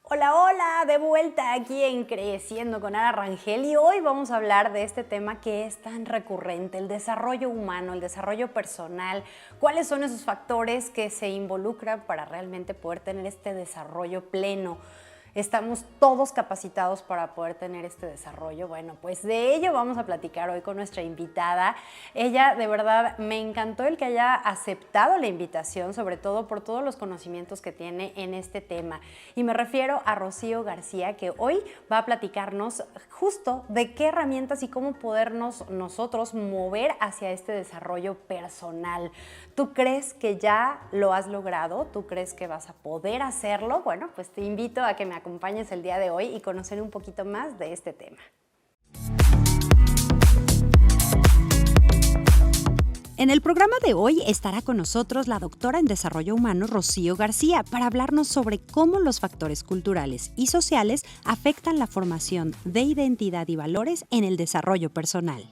Hola, hola, de vuelta aquí en Creciendo con Ana Rangel y hoy vamos a hablar de este tema que es tan recurrente, el desarrollo humano, el desarrollo personal, cuáles son esos factores que se involucran para realmente poder tener este desarrollo pleno. ¿Estamos todos capacitados para poder tener este desarrollo? Bueno, pues de ello vamos a platicar hoy con nuestra invitada. Ella, de verdad, me encantó el que haya aceptado la invitación, sobre todo por todos los conocimientos que tiene en este tema. Y me refiero a Rocío García, que hoy va a platicarnos justo de qué herramientas y cómo podernos nosotros mover hacia este desarrollo personal. ¿Tú crees que ya lo has logrado? ¿Tú crees que vas a poder hacerlo? Bueno, pues te invito a que me acompañes el día de hoy y conocer un poquito más de este tema. En el programa de hoy estará con nosotros la doctora en Desarrollo Humano Rocío García para hablarnos sobre cómo los factores culturales y sociales afectan la formación de identidad y valores en el desarrollo personal.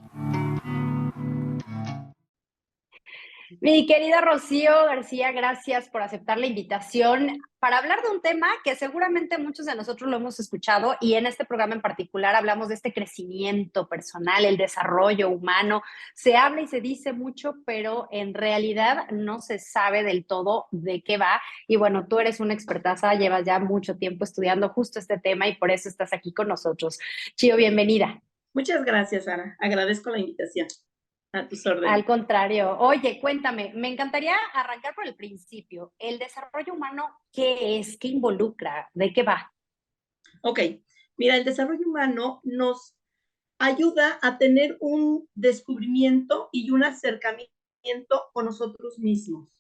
Mi querida Rocío García, gracias por aceptar la invitación para hablar de un tema que seguramente muchos de nosotros lo hemos escuchado y en este programa en particular hablamos de este crecimiento personal, el desarrollo humano. Se habla y se dice mucho, pero en realidad no se sabe del todo de qué va. Y bueno, tú eres una expertaza, llevas ya mucho tiempo estudiando justo este tema y por eso estás aquí con nosotros. Chío, bienvenida. Muchas gracias, Sara. Agradezco la invitación. A tus órdenes. Al contrario. Oye, cuéntame, me encantaría arrancar por el principio. ¿El desarrollo humano qué es? ¿Qué involucra? ¿De qué va? Ok, mira, el desarrollo humano nos ayuda a tener un descubrimiento y un acercamiento con nosotros mismos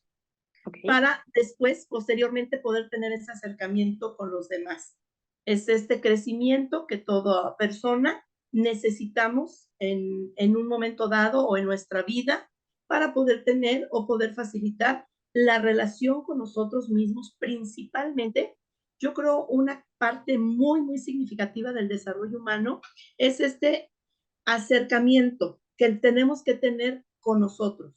Ok. para después, posteriormente, poder tener ese acercamiento con los demás. Es este crecimiento que toda persona necesitamos en un momento dado o en nuestra vida para poder tener o poder facilitar la relación con nosotros mismos, principalmente. Yo creo una parte muy, muy significativa del desarrollo humano es este acercamiento que tenemos que tener con nosotros,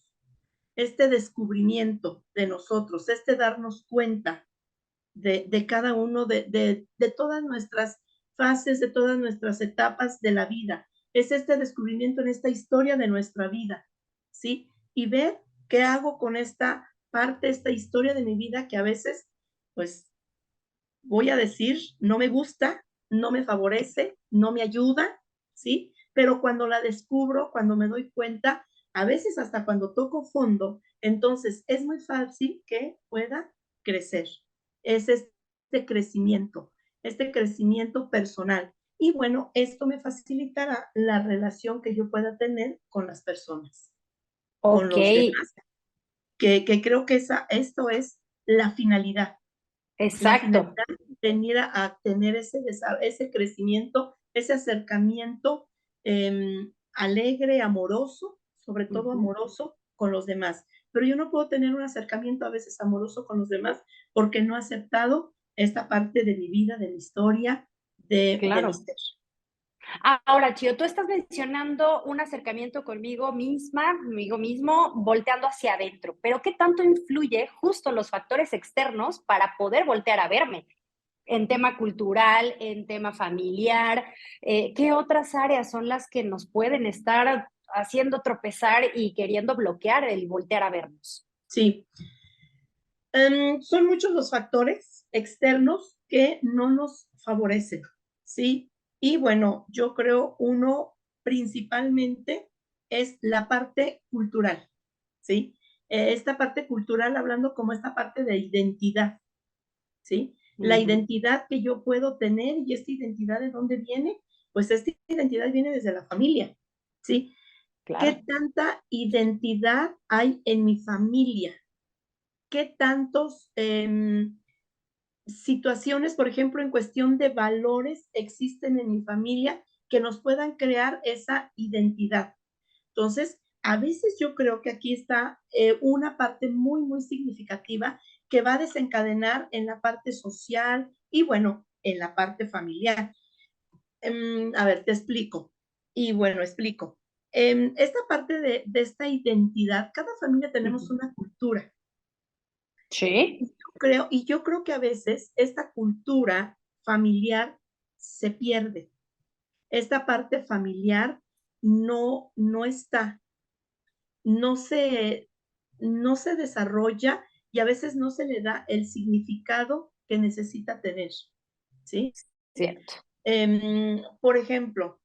este descubrimiento de nosotros, este darnos cuenta de cada uno de todas nuestras fases, de todas nuestras etapas de la vida. Es este descubrimiento en esta historia de nuestra vida, ¿sí? Y ver qué hago con esta parte, esta historia de mi vida que a veces, pues, voy a decir, no me gusta, no me favorece, no me ayuda, ¿sí? Pero cuando la descubro, cuando me doy cuenta, a veces hasta cuando toco fondo, entonces es muy fácil que pueda crecer. Es este crecimiento personal. Y bueno, esto me facilitará la relación que yo pueda tener con las personas, con Ok, los demás, que creo que esto es la finalidad. La exacto. finalidad, venir a tener ese crecimiento, ese acercamiento, alegre, amoroso, sobre todo Ujú. amoroso con los demás. Pero yo no puedo tener un acercamiento a veces amoroso con los demás porque no he aceptado esta parte de mi vida, de mi historia, de mi Claro. ser. Ahora, Chio, tú estás mencionando un acercamiento conmigo misma, conmigo mismo, volteando hacia adentro, pero ¿qué tanto influye justo los factores externos para poder voltear a verme? En tema cultural, en tema familiar, ¿qué otras áreas son las que nos pueden estar haciendo tropezar y queriendo bloquear el voltear a vernos? Sí, son muchos los factores externos que no nos favorecen, ¿sí? Y bueno, yo creo uno principalmente es la parte cultural, ¿sí? Esta parte cultural hablando como esta parte de identidad, ¿sí? La Ujú. identidad que yo puedo tener y esta identidad de dónde viene, pues esta identidad viene desde la familia, ¿sí? ¿Qué Claro. tanta identidad hay en mi familia? ¿Qué tantos situaciones, por ejemplo, en cuestión de valores existen en mi familia que nos puedan crear esa identidad? Entonces, a veces yo creo que aquí está una parte muy, muy significativa que va a desencadenar en la parte social y bueno, en la parte familiar. A ver, te explico. Y bueno, explico. Esta parte de esta identidad, cada familia tenemos Ujú. una cultura. Sí. Y yo creo que a veces esta cultura familiar se pierde. Esta parte familiar no está, no se, no se desarrolla y a veces no se le da el significado que necesita tener, ¿sí? Cierto. Por ejemplo,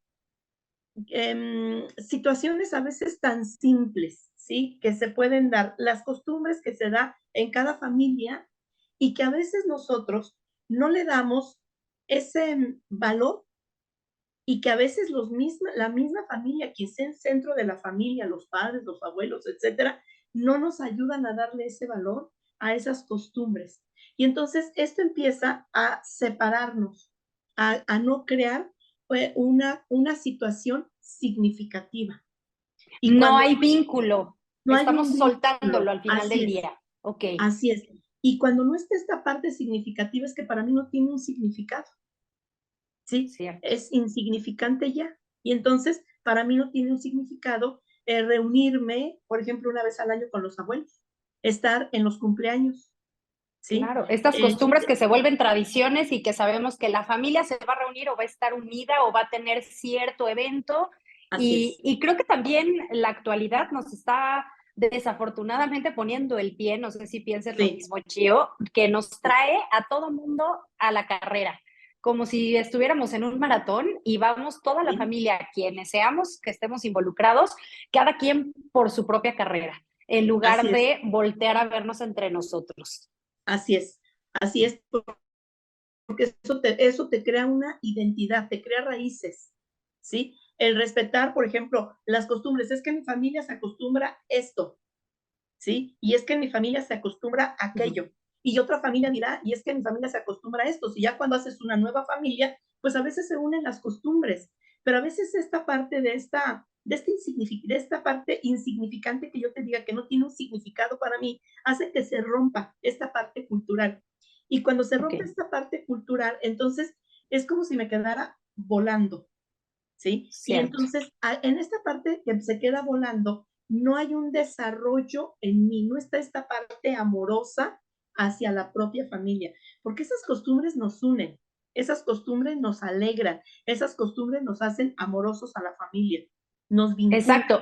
situaciones a veces tan simples, ¿sí? Que se pueden dar, las costumbres que se da en cada familia y que a veces nosotros no le damos ese valor y que a veces la misma familia, que es el centro de la familia, los padres, los abuelos, etcétera, no nos ayudan a darle ese valor a esas costumbres. Y entonces esto empieza a separarnos, a no crear una situación significativa. Y No cuando hay vínculo. no hay Estamos un soltándolo vínculo, al final del día. Ok, así es. Y cuando no está esta parte significativa es que para mí no tiene un significado. ¿Sí? cierto. Es insignificante ya. Y entonces, para mí no tiene un significado reunirme, por ejemplo, una vez al año con los abuelos, estar en los cumpleaños, ¿sí? Claro, estas costumbres que se vuelven tradiciones y que sabemos que la familia se va a reunir o va a estar unida o va a tener cierto evento. Así es. Y creo que también la actualidad nos está desafortunadamente poniendo el pie, no sé si pienses lo Sí, mismo, Chio, que nos trae a todo mundo a la carrera, como si estuviéramos en un maratón y vamos toda la sí, familia, quienes seamos, que estemos involucrados, cada quien por su propia carrera, en lugar así es, de voltear a vernos entre nosotros. así es, así es, porque eso te crea una identidad, te crea raíces, ¿sí? El respetar, por ejemplo, las costumbres, es que mi familia se acostumbra esto, ¿sí? Y es que en mi familia se acostumbra a aquello. Y otra familia dirá, y es que en mi familia se acostumbra a esto. Y ya cuando haces una nueva familia, pues a veces se unen las costumbres, pero a veces esta parte de esta parte insignificante que yo te diga que no tiene un significado para mí, hace que se rompa esta parte cultural. Y cuando se Ok, rompe esta parte cultural, entonces es como si me quedara volando, ¿sí? Y cierto. entonces, en esta parte que se queda volando, no hay un desarrollo en mí, no está esta parte amorosa hacia la propia familia, porque esas costumbres nos unen, esas costumbres nos alegran, esas costumbres nos hacen amorosos a la familia, nos vinculan. Exacto.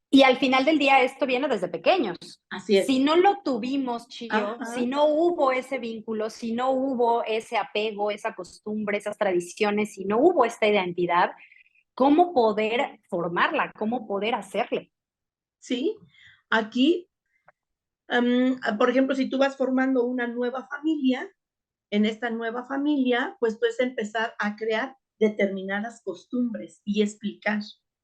Y al final del día esto viene desde pequeños. Así Si es. no lo tuvimos, Chio, si Ajá. no hubo ese vínculo, si no hubo ese apego, esa costumbre, esas tradiciones, si no hubo esta identidad, ¿cómo poder formarla? ¿Cómo poder hacerle? Sí, aquí, por ejemplo, si tú vas formando una nueva familia, en esta nueva familia, pues tú es empezar a crear determinadas costumbres y explicar,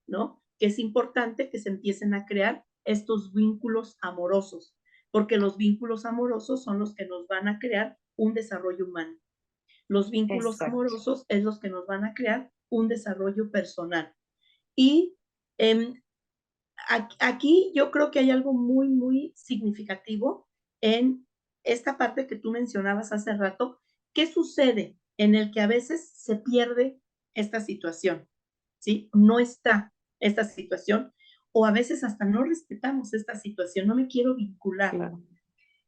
¿no? Que es importante que se empiecen a crear estos vínculos amorosos, porque los vínculos amorosos son los que nos van a crear un desarrollo humano. Los vínculos Exacto. amorosos es los que nos van a crear un desarrollo personal. Y eh, aquí yo creo que hay algo muy, muy significativo en esta parte que tú mencionabas hace rato. ¿Qué sucede en el que a veces se pierde esta situación? ¿Sí? No está esta situación o a veces hasta no respetamos esta situación, no me quiero vincular. Claro.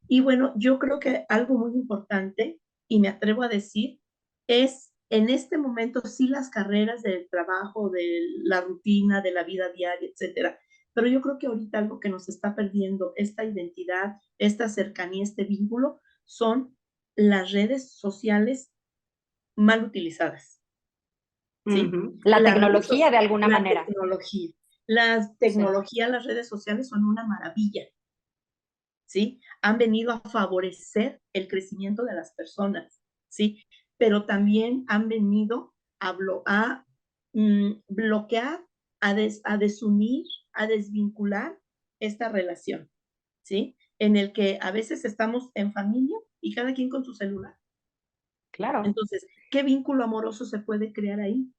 Y bueno, yo creo que algo muy importante, y me atrevo a decir, es en este momento sí las carreras del trabajo, de la rutina, de la vida diaria, etcétera. Pero yo creo que ahorita algo que nos está perdiendo esta identidad, esta cercanía, este vínculo, son las redes sociales mal utilizadas, ¿sí? Ujú. La Las redes tecnología de sociales, alguna la manera. tecnología. La Sí. tecnología, las redes sociales son una maravilla, ¿sí? Han venido a favorecer el crecimiento de las personas, ¿sí? Pero también han venido a bloquear, a desunir, a desvincular esta relación, ¿sí? En el que a veces estamos en familia y cada quien con su celular. Claro. Entonces, ¿qué vínculo amoroso se puede crear ahí?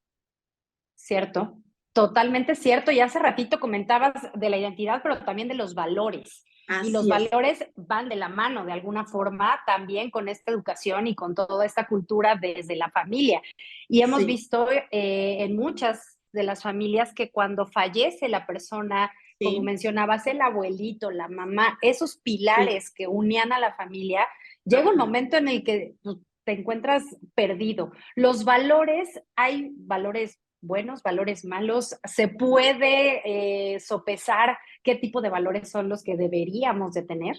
Cierto, totalmente cierto. Y hace ratito comentabas de la identidad, pero también de los valores. Y los Así es, valores van de la mano de alguna forma también con esta educación y con toda esta cultura desde la familia. Y hemos sí, visto en muchas de las familias que cuando fallece la persona, como sí, mencionabas, el abuelito, la mamá, esos sí, pilares que unían a la familia, llega un ajá, momento en el que pues, te encuentras perdido. Los valores, ¿hay valores buenos, valores malos? ¿Se puede sopesar qué tipo de valores son los que deberíamos de tener?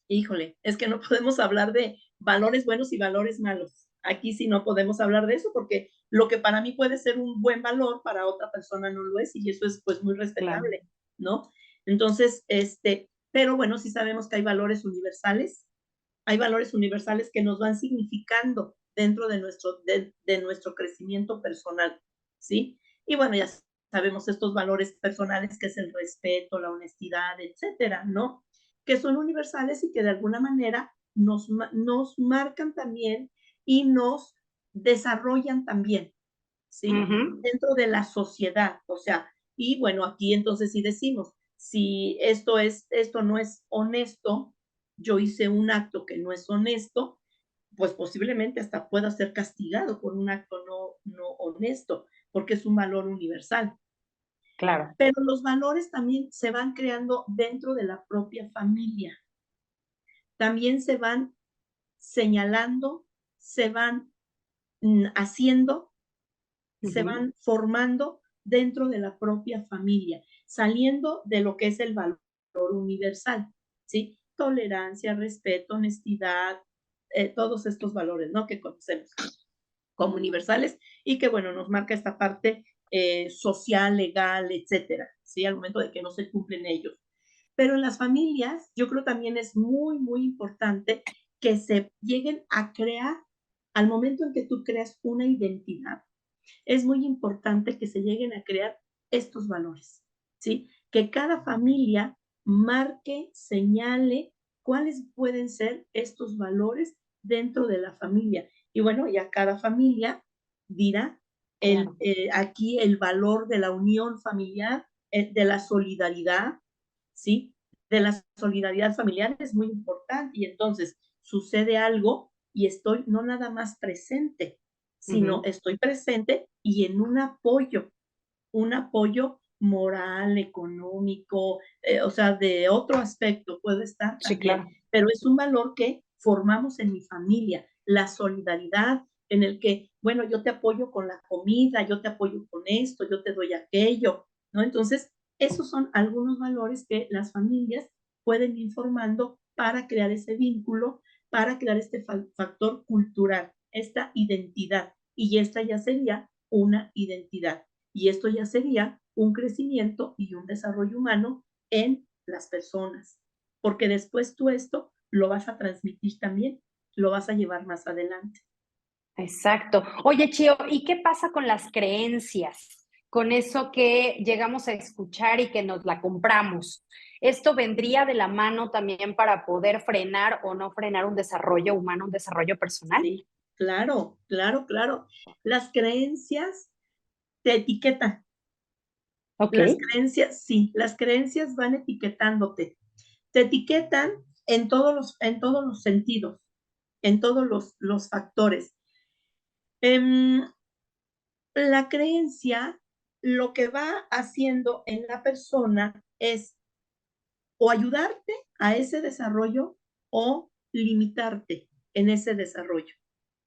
Híjole, es que no podemos hablar de valores buenos y valores malos. Aquí sí no podemos hablar de eso, porque lo que para mí puede ser un buen valor, para otra persona no lo es, y eso es, pues, muy Claro. respetable, ¿no? Entonces, pero bueno, sí sabemos que hay valores universales que nos van significando dentro de nuestro crecimiento personal, ¿sí? Y bueno, ya sabemos estos valores personales, que es el respeto, la honestidad, etcétera, ¿no? Que son universales y que de alguna manera nos marcan también y nos desarrollan también, ¿sí? Ujú, Dentro de la sociedad, o sea, y bueno, aquí entonces sí decimos, si esto no es honesto, yo hice un acto que no es honesto, pues posiblemente hasta pueda ser castigado por un acto no honesto, porque es un valor universal. claro. Pero los valores también se van creando dentro de la propia familia. También se van señalando, se van haciendo, se Ujú. van formando dentro de la propia familia, saliendo de lo que es el valor universal, ¿sí? Tolerancia, respeto, honestidad, todos estos valores, ¿no? Que conocemos como universales y que, bueno, nos marca esta parte social, legal, etcétera, ¿sí? Al momento de que no se cumplen ellos. Pero en las familias, yo creo también es muy, muy importante que se lleguen a crear, al momento en que tú creas una identidad, es muy importante que se lleguen a crear estos valores, ¿sí? Que cada familia marque, señale cuáles pueden ser estos valores dentro de la familia. Y bueno, ya cada familia dirá Claro. aquí el valor de la unión familiar, de la solidaridad, ¿sí? De la solidaridad familiar es muy importante y entonces sucede algo y estoy no nada más presente, sino Ujú. estoy presente y en un apoyo moral, económico, o sea, de otro aspecto puede estar Sí, también, claro. pero es un valor que formamos en mi familia, la solidaridad, en el que, bueno, yo te apoyo con la comida, yo te apoyo con esto, yo te doy aquello, ¿no? Entonces, esos son algunos valores que las familias pueden ir formando para crear ese vínculo, para crear este factor cultural, esta identidad. Y esta ya sería una identidad. Y esto ya sería un crecimiento y un desarrollo humano en las personas. Porque después tú esto lo vas a transmitir también, lo vas a llevar más adelante. Exacto. Oye, Chio, ¿y qué pasa con las creencias? Con eso que llegamos a escuchar y que nos la compramos. ¿Esto vendría de la mano también para poder frenar o no frenar un desarrollo humano, un desarrollo personal? Sí, claro, claro, claro. Las creencias te etiquetan. Ok. Las creencias, sí, las creencias van etiquetándote. Te etiquetan en todos los sentidos, en todos los factores. Em, la creencia lo que va haciendo en la persona es o ayudarte a ese desarrollo o limitarte en ese desarrollo,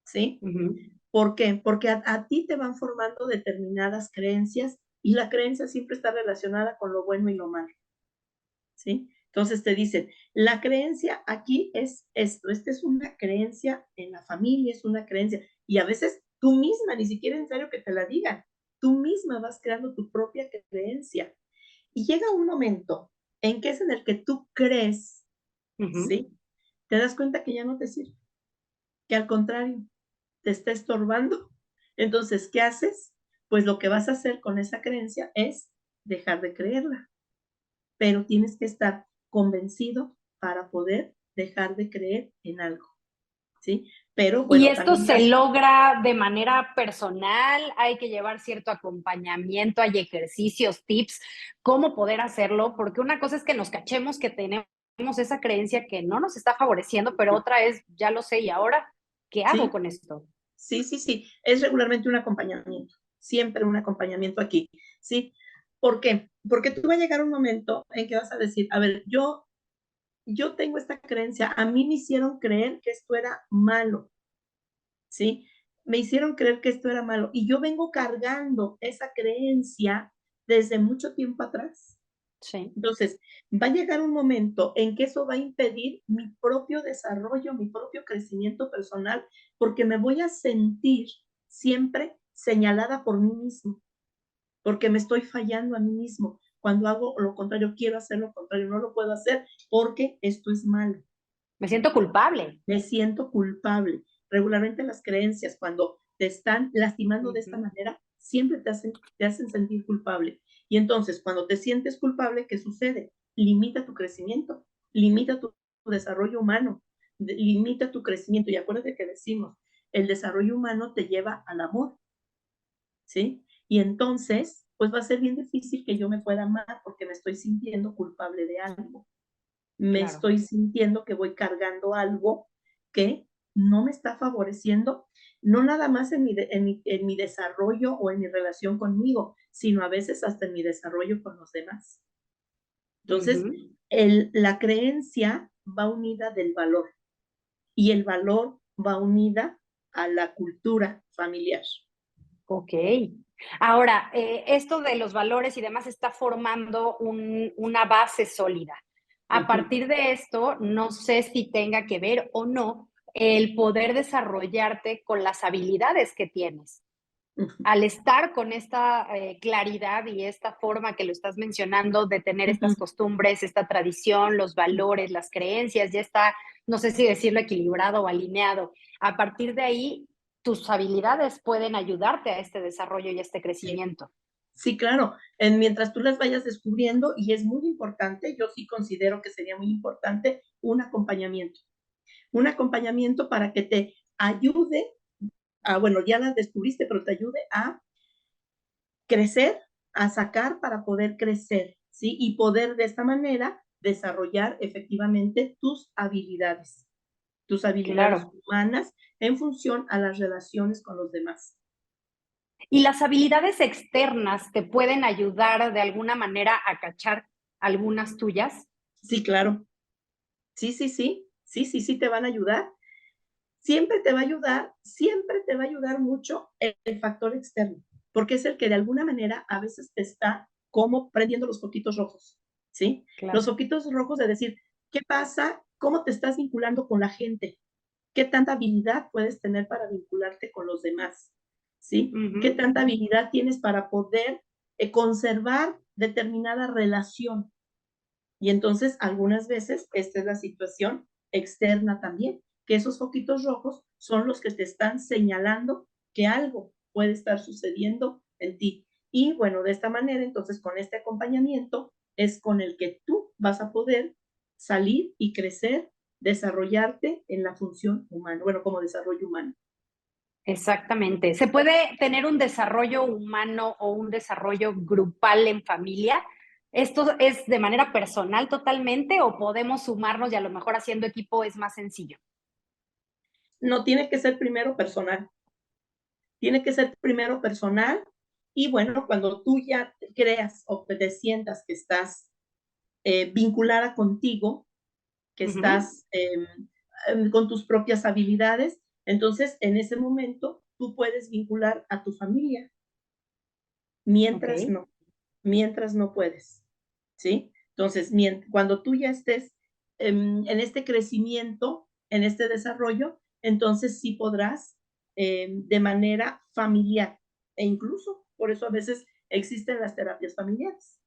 ¿sí? Ujú. ¿Por qué? Porque a ti te van formando determinadas creencias y la creencia siempre está relacionada con lo bueno y lo malo, ¿sí? Entonces te dicen, la creencia aquí es esto, esta es una creencia en la familia, es una creencia, y a veces tú misma, ni siquiera es necesario que te la digan, tú misma vas creando tu propia creencia. Y llega un momento en que es en el que tú crees, Ujú. ¿sí? Te das cuenta que ya no te sirve, que al contrario, te está estorbando. Entonces, ¿qué haces? Pues lo que vas a hacer con esa creencia es dejar de creerla, pero tienes que estar convencido para poder dejar de creer en algo, ¿sí? Pero ¿Y bueno, esto también se logra de manera personal? ¿Hay que llevar cierto acompañamiento? ¿Hay ejercicios, tips? ¿Cómo poder hacerlo? Porque una cosa es que nos cachemos que tenemos esa creencia que no nos está favoreciendo, pero otra es, ya lo sé, ¿y ahora qué hago sí, con esto? sí, sí, sí, es regularmente un acompañamiento, siempre un acompañamiento aquí, ¿sí? ¿Por qué? Porque tú va a llegar un momento en que vas a decir, a ver, yo tengo esta creencia, a mí me hicieron creer que esto era malo, ¿sí? Me hicieron creer que esto era malo y yo vengo cargando esa creencia desde mucho tiempo atrás. Sí. Entonces, va a llegar un momento en que eso va a impedir mi propio desarrollo, mi propio crecimiento personal, porque me voy a sentir siempre señalada por mí mismo, porque me estoy fallando a mí mismo. Cuando hago lo contrario, quiero hacer lo contrario, no lo puedo hacer porque esto es malo. Me siento culpable. Me siento culpable. Regularmente las creencias, cuando te están lastimando de esta Ujú. manera, siempre te hacen sentir culpable. Y entonces, cuando te sientes culpable, ¿qué sucede? Limita tu crecimiento, limita tu desarrollo humano, limita tu crecimiento. Y acuérdate que decimos, el desarrollo humano te lleva al amor, ¿sí? Y entonces, pues va a ser bien difícil que yo me pueda amar porque me estoy sintiendo culpable de algo. Me Claro. estoy sintiendo que voy cargando algo que no me está favoreciendo, no nada más en mi desarrollo o en mi relación conmigo, sino a veces hasta en mi desarrollo con los demás. Entonces, Ujú. la creencia va unida del valor y el valor va unida a la cultura familiar. Ok. Ahora, esto de los valores y demás está formando una base sólida. A Ujú, partir de esto, no sé si tenga que ver o no el poder desarrollarte con las habilidades que tienes. ujú, Al estar con esta claridad y esta forma que lo estás mencionando de tener estas ujú. costumbres, esta tradición, los valores, las creencias, ya está, no sé si decirlo equilibrado o alineado. A partir de ahí, tus habilidades pueden ayudarte a este desarrollo y a este Sí. crecimiento. Sí, claro, mientras tú las vayas descubriendo, y es muy importante, yo sí considero que sería muy importante un acompañamiento para que te ayude a, bueno, ya las descubriste, pero te ayude a crecer, a sacar para poder crecer, ¿sí? Y poder de esta manera desarrollar efectivamente tus habilidades Claro. humanas en función a las relaciones con los demás. Y las habilidades externas te pueden ayudar de alguna manera a cachar algunas tuyas. Sí, claro. Sí, sí, sí. Sí, sí, sí te van a ayudar. Siempre te va a ayudar mucho el factor externo, porque es el que de alguna manera a veces te está como prendiendo los foquitos rojos, ¿sí? Los Claro. foquitos rojos de decir, ¿qué pasa? ¿Cómo te estás vinculando con la gente? ¿Qué tanta habilidad puedes tener para vincularte con los demás? ¿Sí? ¿Qué Ujú. tanta habilidad tienes para poder conservar determinada relación? Y entonces, algunas veces, esta es la situación externa también, que esos foquitos rojos son los que te están señalando que algo puede estar sucediendo en ti. Y bueno, de esta manera, entonces, con este acompañamiento es con el que tú vas a poder salir y crecer, desarrollarte en la función humana, bueno, como desarrollo humano. Exactamente. ¿Se puede tener un desarrollo humano o un desarrollo grupal en familia? ¿Esto es de manera personal totalmente o podemos sumarnos y a lo mejor haciendo equipo es más sencillo? No tiene que ser primero personal, tiene que ser primero personal y bueno, cuando tú ya creas o te sientas que estás vinculada contigo, que Ujú. estás con tus propias habilidades, entonces en ese momento tú puedes vincular a tu familia, Ok, mientras no puedes, ¿sí? Entonces, cuando tú ya estés en este crecimiento, en este desarrollo, entonces sí podrás de manera familiar e incluso por eso a veces existen las terapias familiares,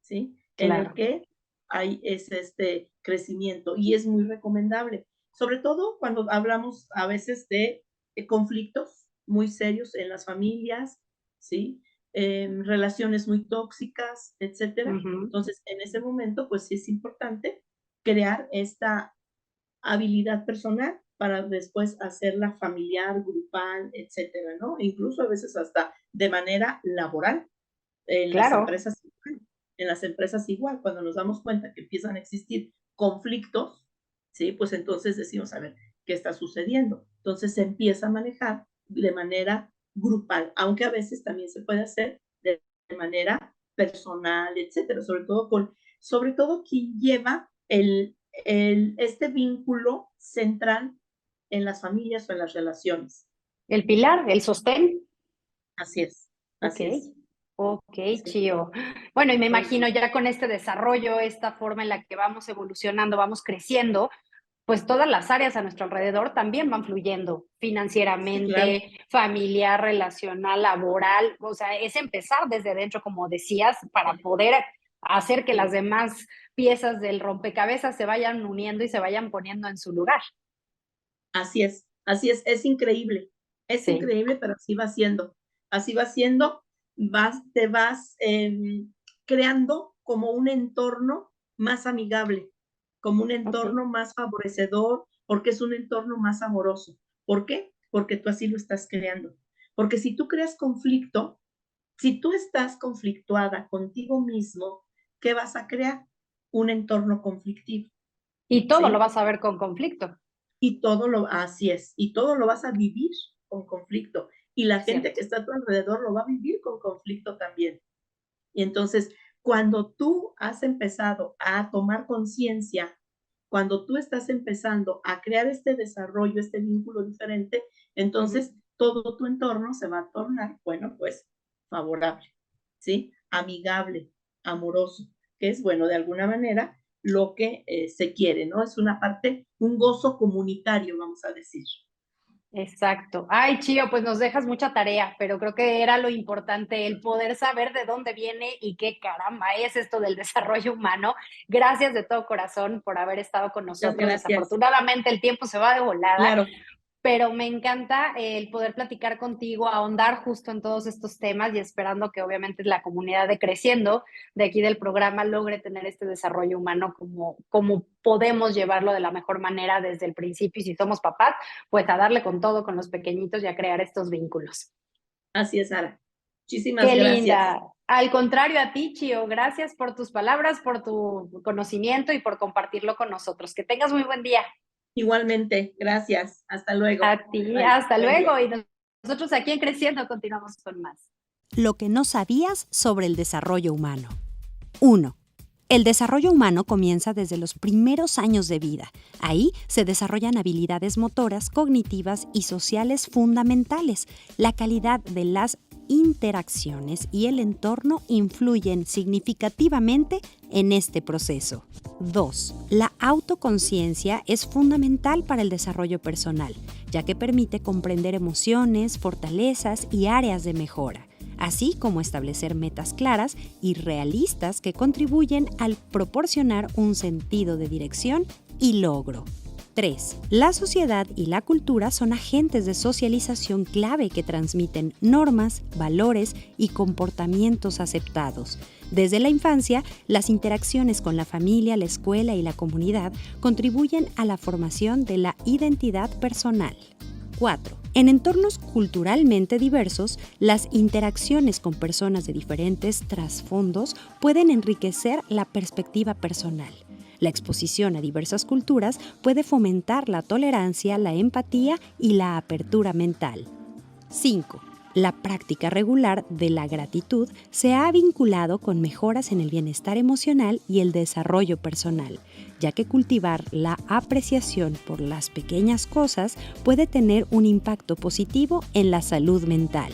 ¿sí? En el claro. que hay este crecimiento y es muy recomendable, sobre todo cuando hablamos a veces de conflictos muy serios en las familias, ¿sí? Relaciones muy tóxicas, etcétera. Ujú. Entonces, en ese momento, pues sí es importante crear esta habilidad personal para después hacerla familiar, grupal, etcétera, ¿no? E incluso a veces hasta de manera laboral. En las Claro, empresas igual, cuando nos damos cuenta que empiezan a existir conflictos, ¿sí? Pues entonces decimos, a ver, ¿qué está sucediendo? Entonces se empieza a manejar de manera grupal, aunque a veces también se puede hacer de manera personal, etcétera, sobre todo quien lleva este vínculo central en las familias o en las relaciones. El pilar, el sostén. Así es, Ok, así es. ok, Sí, chío. Bueno, y me muy imagino bien. ya con este desarrollo, esta forma en la que vamos evolucionando, vamos creciendo, pues todas las áreas a nuestro alrededor también van fluyendo Sí, claro. financieramente, familiar, relacional, laboral. O sea, es empezar desde dentro, como decías, para Sí, poder hacer que las sí. demás piezas del rompecabezas se vayan uniendo y se vayan poniendo en su lugar. Así es Sí, increíble, pero así va siendo, te vas creando como un entorno más amigable, como un ok. entorno más favorecedor, porque es un entorno más amoroso. ¿Por qué? Porque tú así lo estás creando. Porque si tú creas conflicto, si tú estás conflictuada contigo mismo, ¿qué vas a crear? Un entorno conflictivo, Y todo lo ¿sí? vas a ver con conflicto, Así es, y todo lo vas a vivir con conflicto. Y la gente ¿cierto? que está a tu alrededor lo va a vivir con conflicto también. Y entonces, cuando tú has empezado a tomar conciencia, cuando tú estás empezando a crear este desarrollo, este vínculo diferente, Ujú. entonces todo tu entorno se va a tornar, bueno, pues favorable, ¿sí? Amigable, amoroso, que es, bueno, de alguna manera lo que se quiere, ¿no? Es una parte, un gozo comunitario, vamos a decir. Exacto. Ay, Chío, pues nos dejas mucha tarea, pero creo que era lo importante, el poder saber de dónde viene y qué caramba es esto del desarrollo humano. Gracias de todo corazón por haber estado con Muchas nosotros. gracias. Desafortunadamente el tiempo se va de volada, Claro, pero me encanta el poder platicar contigo, ahondar justo en todos estos temas y esperando que obviamente la comunidad de Creciendo de aquí del programa logre tener este desarrollo humano como podemos llevarlo de la mejor manera desde el principio y si somos papás, pues a darle con todo con los pequeñitos y a crear estos vínculos. así es, Sara. Muchísimas Qué gracias. linda. Al contrario a ti, Chio, gracias por tus palabras, por tu conocimiento y por compartirlo con nosotros. Que tengas muy buen día. Igualmente, gracias. Hasta luego. A ti, Bye. hasta Buen día. luego. Y nosotros aquí en Creciendo continuamos con más. Lo que no sabías sobre el desarrollo humano. 1. El desarrollo humano comienza desde los primeros años de vida. Ahí se desarrollan habilidades motoras, cognitivas y sociales fundamentales. La calidad de las interacciones y el entorno influyen significativamente en este proceso. 2. La autoconciencia es fundamental para el desarrollo personal, ya que permite comprender emociones, fortalezas y áreas de mejora, así como establecer metas claras y realistas que contribuyen al proporcionar un sentido de dirección y logro. 3. La sociedad y la cultura son agentes de socialización clave que transmiten normas, valores y comportamientos aceptados. Desde la infancia, las interacciones con la familia, la escuela y la comunidad contribuyen a la formación de la identidad personal. 4. En entornos culturalmente diversos, las interacciones con personas de diferentes trasfondos pueden enriquecer la perspectiva personal. La exposición a diversas culturas puede fomentar la tolerancia, la empatía y la apertura mental. 5. La práctica regular de la gratitud se ha vinculado con mejoras en el bienestar emocional y el desarrollo personal, ya que cultivar la apreciación por las pequeñas cosas puede tener un impacto positivo en la salud mental.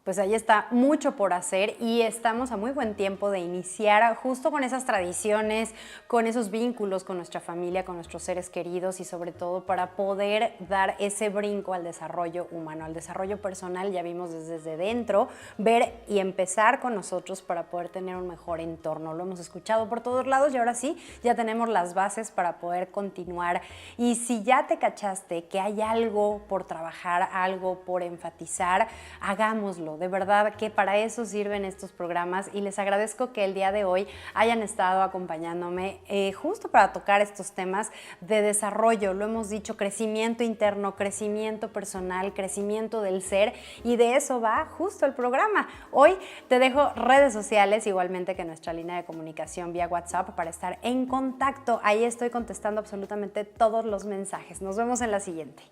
Pues ahí está mucho por hacer y estamos a muy buen tiempo de iniciar justo con esas tradiciones, con esos vínculos con nuestra familia, con nuestros seres queridos y sobre todo para poder dar ese brinco al desarrollo humano, al desarrollo personal, ya vimos desde dentro, ver y empezar con nosotros para poder tener un mejor entorno. Lo hemos escuchado por todos lados y ahora sí, ya tenemos las bases para poder continuar. Y si ya te cachaste que hay algo por trabajar, algo por enfatizar, hagámoslo. De verdad que para eso sirven estos programas y les agradezco que el día de hoy hayan estado acompañándome justo para tocar estos temas de desarrollo. Lo hemos dicho, crecimiento interno, crecimiento personal, crecimiento del ser y de eso va justo el programa. Hoy te dejo redes sociales, igualmente que nuestra línea de comunicación vía WhatsApp para estar en contacto. Ahí estoy contestando absolutamente todos los mensajes. Nos vemos en la siguiente.